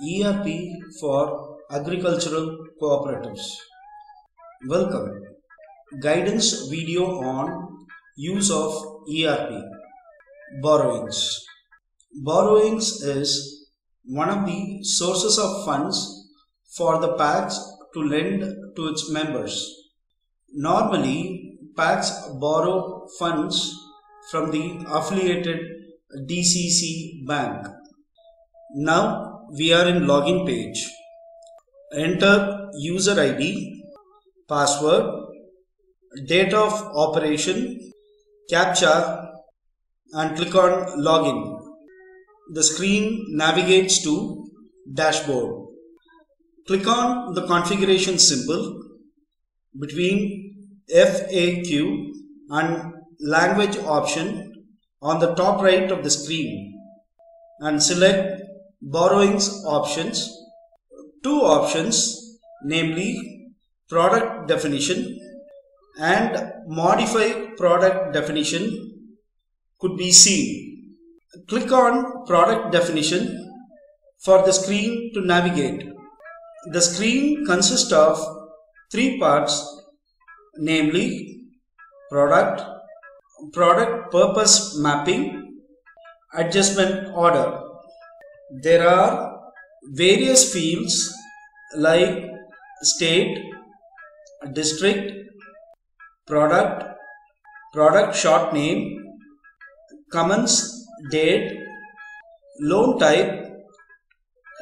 ERP for agricultural cooperatives. Welcome. Guidance video on use of ERP. Borrowings. Borrowings is one of the sources of funds for the PACS to lend to its members. Normally, PACS borrow funds from the affiliated DCC bank. Now we are in login page. Enter user ID, password, date of operation, CAPTCHA and click on login. The screen navigates to dashboard. Click on the configuration symbol between FAQ and language option on the top right of the screen and select borrowings options. Two options, namely product definition and modify product definition, could be seen. Click on product definition for the screen to navigate. The screen consists of three parts, namely product purpose mapping, adjustment order. There are various fields like state, district, product short name, commence date, loan type,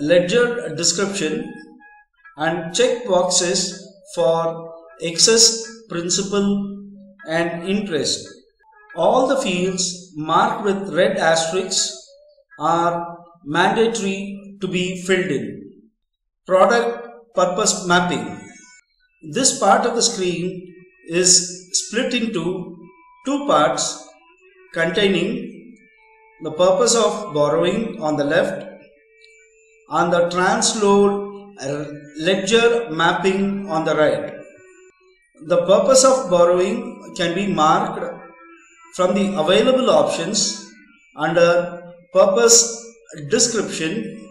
ledger description, and check boxes for excess, principal and interest. All the fields marked with red asterisks are mandatory to be filled in. Product purpose mapping. This part of the screen is split into two parts containing the purpose of borrowing on the left and the transload ledger mapping on the right. The purpose of borrowing can be marked from the available options under purpose description,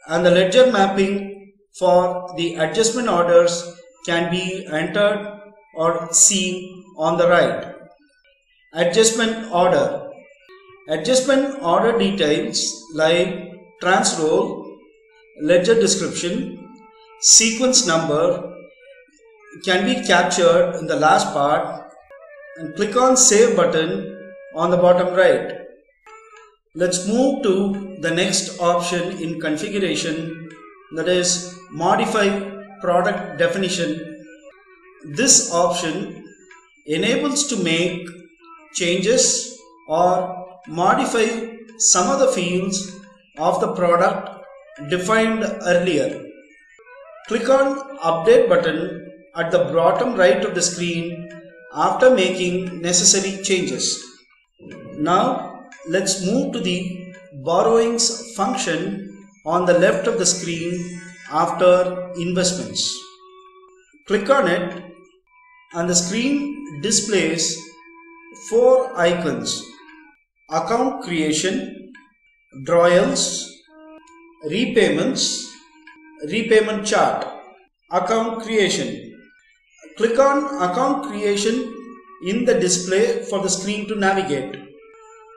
and the ledger mapping for the adjustment orders can be entered or seen on the right. Adjustment order. Adjustment order details like transroll, ledger description, sequence number can be captured in the last part, and click on save button on the bottom right. Let's move to the next option in configuration, that is modify product definition. This option enables to make changes or modify some of the fields of the product defined earlier. Click on update button at the bottom right of the screen after making necessary changes. Now let's move to the borrowings function on the left of the screen after investments. Click on it and the screen displays four icons: account creation, drawals, repayments, repayment chart. Account creation. Click on account creation in the display for the screen to navigate.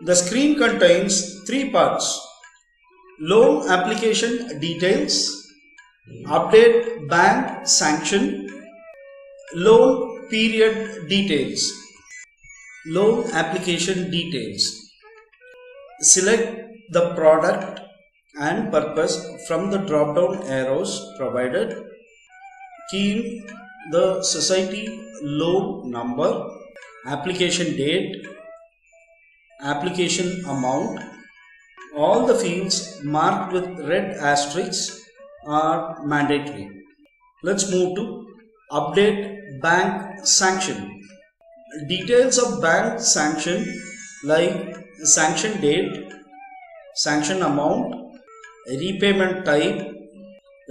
The screen contains three parts: loan application details, update bank sanction, loan period details. Loan application details. Select the product and purpose from the drop down arrows provided. Key in the society loan number, application date, application amount. All the fields marked with red asterisks are mandatory. Let's move to update bank sanction. Details of bank sanction like sanction date, sanction amount, repayment type,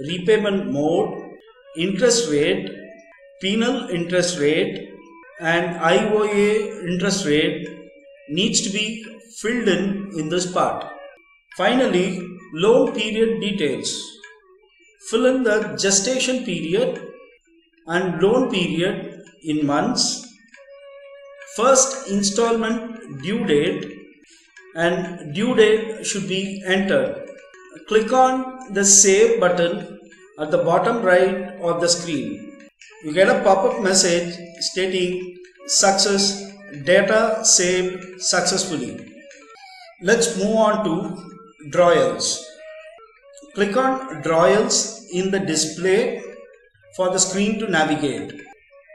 repayment mode, interest rate, penal interest rate and IOA interest rate needs to be filled in this part. Finally, loan period details. Fill in the gestation period and loan period in months, first installment due date, and due date should be entered. Click on the Save button at the bottom right of the screen. You get a pop-up message stating success, data saved successfully. Let's move on to drawers. Click on drawers in the display for the screen to navigate.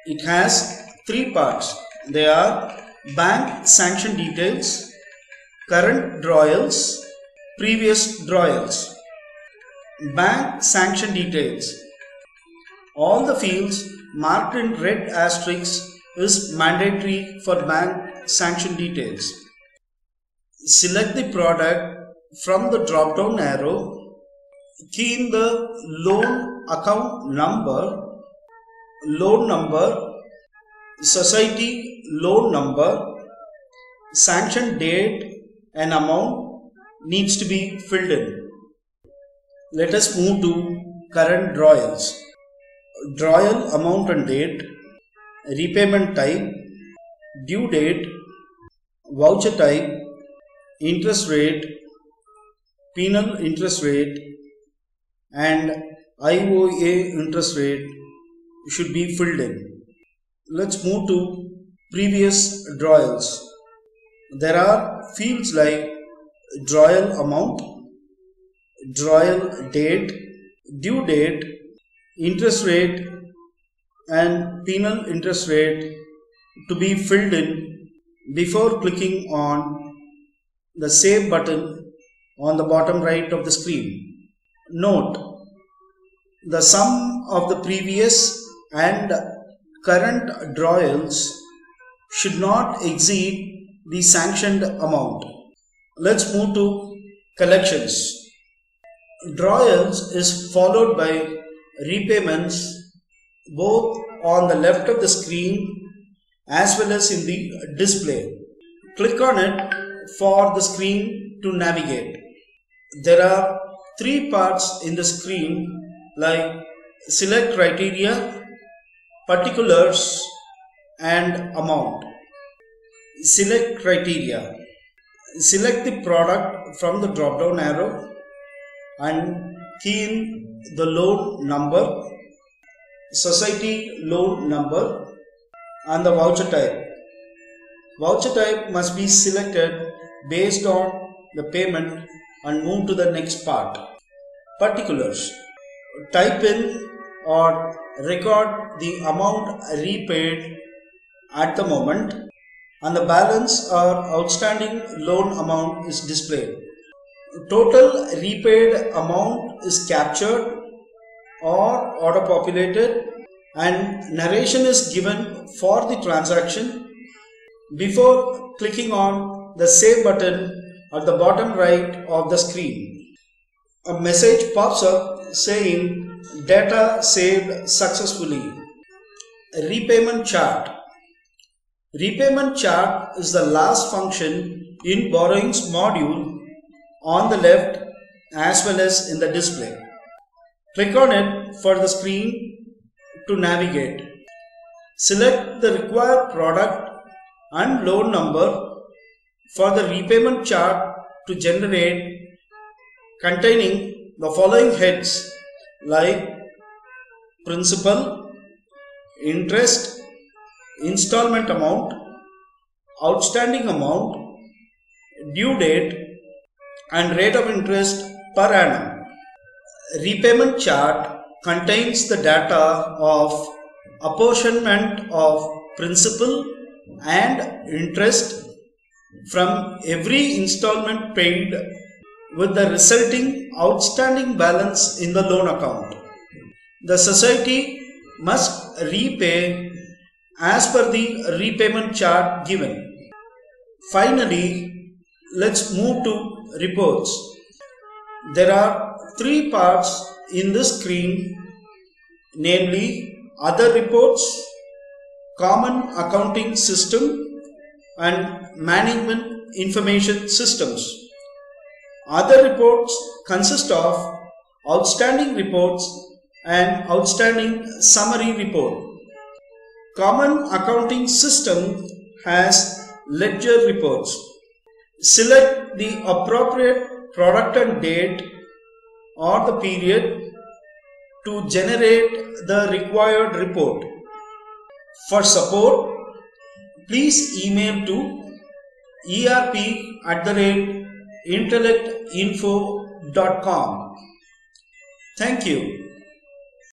It has three parts. They are bank sanction details, current drawers, previous drawers. Bank sanction details. All the fields marked in red asterisks is mandatory for bank sanction details. Select the product from the drop down arrow. Key in the loan account number, loan number, society loan number, sanction date and amount needs to be filled in. Let us move to current drawers. Drawal amount and date, repayment type, due date, voucher type, interest rate, penal interest rate and IOA interest rate should be filled in. Let's move to previous drawals. There are fields like drawal amount, drawal date, due date, interest rate and penal interest rate to be filled in before clicking on the Save button on the bottom right of the screen. Note, the sum of the previous and current drawals should not exceed the sanctioned amount. Let's move to collections. Drawals is followed by repayments both on the left of the screen as well as in the display. Click on it for the screen to navigate. There are three parts in the screen like select criteria, particulars and amount. Select criteria. Select the product from the drop down arrow and key in the loan number, society loan number and the voucher type. Voucher type must be selected based on the payment and move to the next part. Particulars. Type in or record the amount repaid at the moment and the balance or outstanding loan amount is displayed. Total repaid amount is captured or auto populated and narration is given for the transaction before clicking on the Save button at the bottom right of the screen. A message pops up saying data saved successfully. Repayment chart. Repayment chart is the last function in borrowings module on the left as well as in the display. Click on it for the screen to navigate. Select the required product and loan number for the repayment chart to generate containing the following heads like principal, interest, installment amount, outstanding amount, due date and rate of interest per annum. Repayment chart contains the data of apportionment of principal and interest from every installment paid with the resulting outstanding balance in the loan account. The society must repay as per the repayment chart given. Finally, let's move to reports. There are three parts in this screen, namely other reports, common accounting system and management information systems. Other reports consist of outstanding reports and outstanding summary report. Common accounting system has ledger reports. Select the appropriate product and date or the period to generate the required report. For support, please email to erp@intellectinfo.com. Thank you.